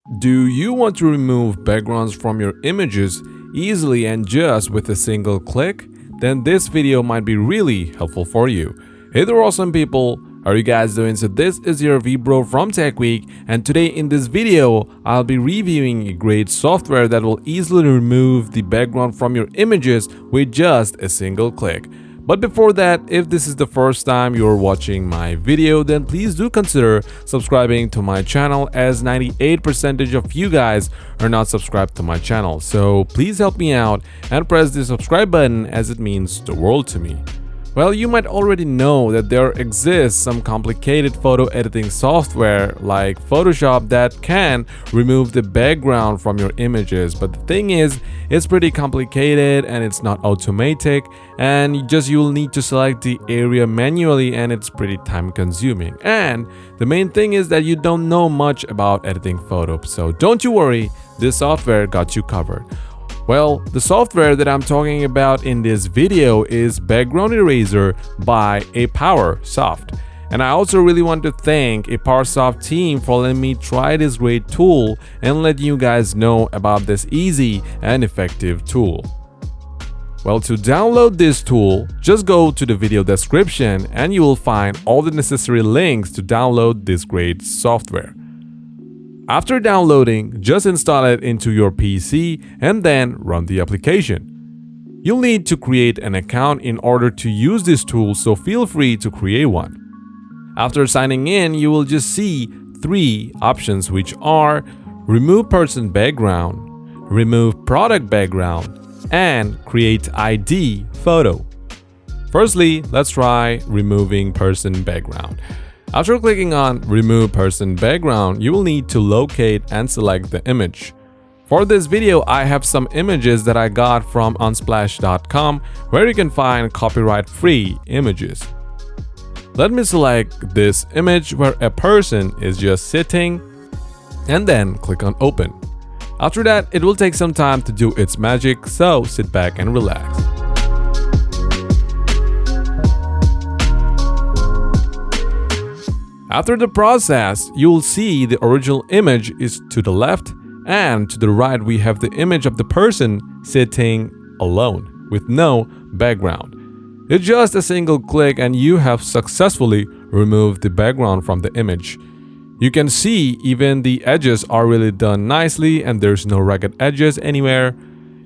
Do you want to remove backgrounds from your images easily and just with a single click? Then this video might be really helpful for you. Hey there awesome people, how are you guys doing? So this is your vBro from Tech Week, and today in this video I'll be reviewing a great software that will easily remove the background from your images with just a single click. But before that, if this is the first time you're watching my video, then please do consider subscribing to my channel, as 98% of you guys are not subscribed to my channel. So please help me out and press the subscribe button, as it means the world to me. Well, you might already know that there exists some complicated photo editing software like Photoshop that can remove the background from your images, but the thing is, it's pretty complicated and it's not automatic, and you'll need to select the area manually, and it's pretty time consuming. And the main thing is that you don't know much about editing photos, so don't you worry, this software got you covered. Well, the software that I'm talking about in this video is Background Eraser by Apowersoft. And I also really want to thank Apowersoft team for letting me try this great tool and let you guys know about this easy and effective tool. Well, to download this tool, just go to the video description and you will find all the necessary links to download this great software. After downloading, just install it into your PC and then run the application. You'll need to create an account in order to use this tool, so feel free to create one. After signing in, you will just see three options, which are remove person background, remove product background, and create ID photo. Firstly, let's try removing person background. After clicking on Remove Person Background, you will need to locate and select the image. For this video, I have some images that I got from unsplash.com, where you can find copyright-free images. Let me select this image where a person is just sitting, and then click on Open. After that, it will take some time to do its magic, so sit back and relax. After the process, you will see the original image is to the left, and to the right we have the image of the person sitting alone with no background. It's just a single click and you have successfully removed the background from the image. You can see even the edges are really done nicely and there's no ragged edges anywhere.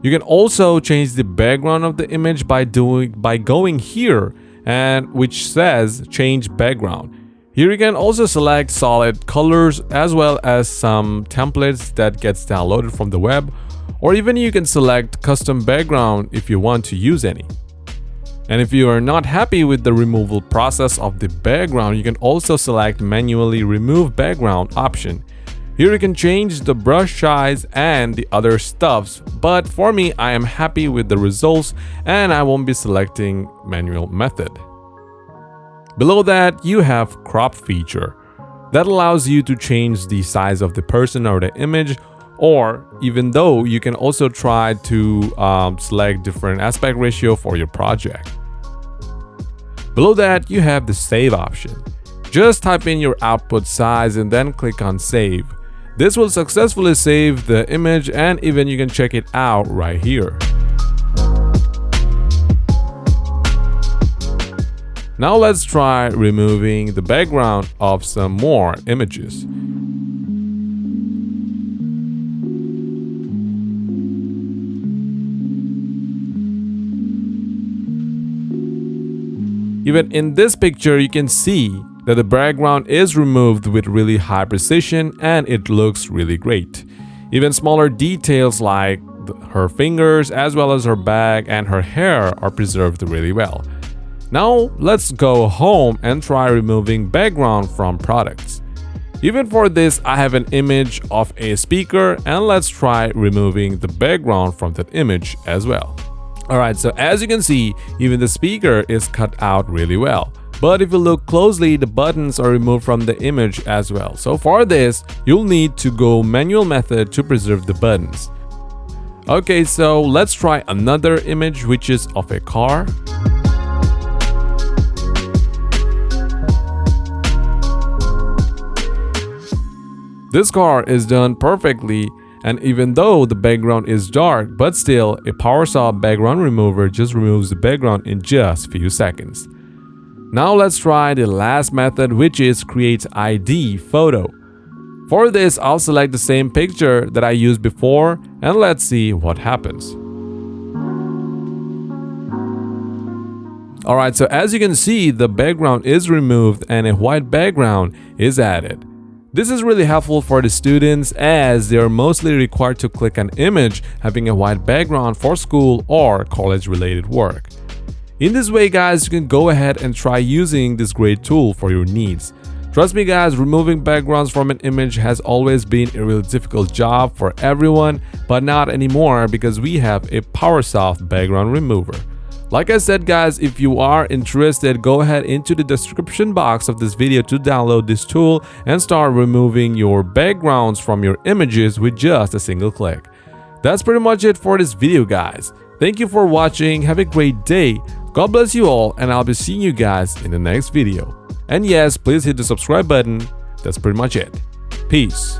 You can also change the background of the image by going here, and which says change background. Here you can also select solid colors as well as some templates that gets downloaded from the web, or even you can select custom background if you want to use any. And if you are not happy with the removal process of the background, you can also select manually remove background option. Here you can change the brush size and the other stuffs, but for me I am happy with the results and I won't be selecting manual method. Below that, you have crop feature that allows you to change the size of the person or the image, or even though you can also try to select different aspect ratio for your project. Below that, you have the save option. Just type in your output size and then click on save. This will successfully save the image, and even you can check it out right here. Now let's try removing the background of some more images. Even in this picture, you can see that the background is removed with really high precision and it looks really great. Even smaller details like her fingers as well as her bag and her hair are preserved really well. Now let's go home and try removing background from products. Even for this, I have an image of a speaker, and let's try removing the background from that image as well. Alright, so as you can see, even the speaker is cut out really well. But if you look closely, the buttons are removed from the image as well. So for this, you'll need to go manual method to preserve the buttons. Okay, so let's try another image, which is of a car. This car is done perfectly, and even though the background is dark, but still a Apowersoft background remover just removes the background in just a few seconds. Now let's try the last method, which is create ID photo. For this, I'll select the same picture that I used before and let's see what happens. Alright, so as you can see, the background is removed and a white background is added. This is really helpful for the students as they are mostly required to click an image having a white background for school or college related work. In this way guys, you can go ahead and try using this great tool for your needs. Trust me guys, removing backgrounds from an image has always been a really difficult job for everyone, but not anymore because we have a Apowersoft background remover. Like I said guys, if you are interested, go ahead into the description box of this video to download this tool and start removing your backgrounds from your images with just a single click. That's pretty much it for this video guys. Thank you for watching, have a great day, God bless you all, and I'll be seeing you guys in the next video. And yes, please hit the subscribe button. That's pretty much it. Peace.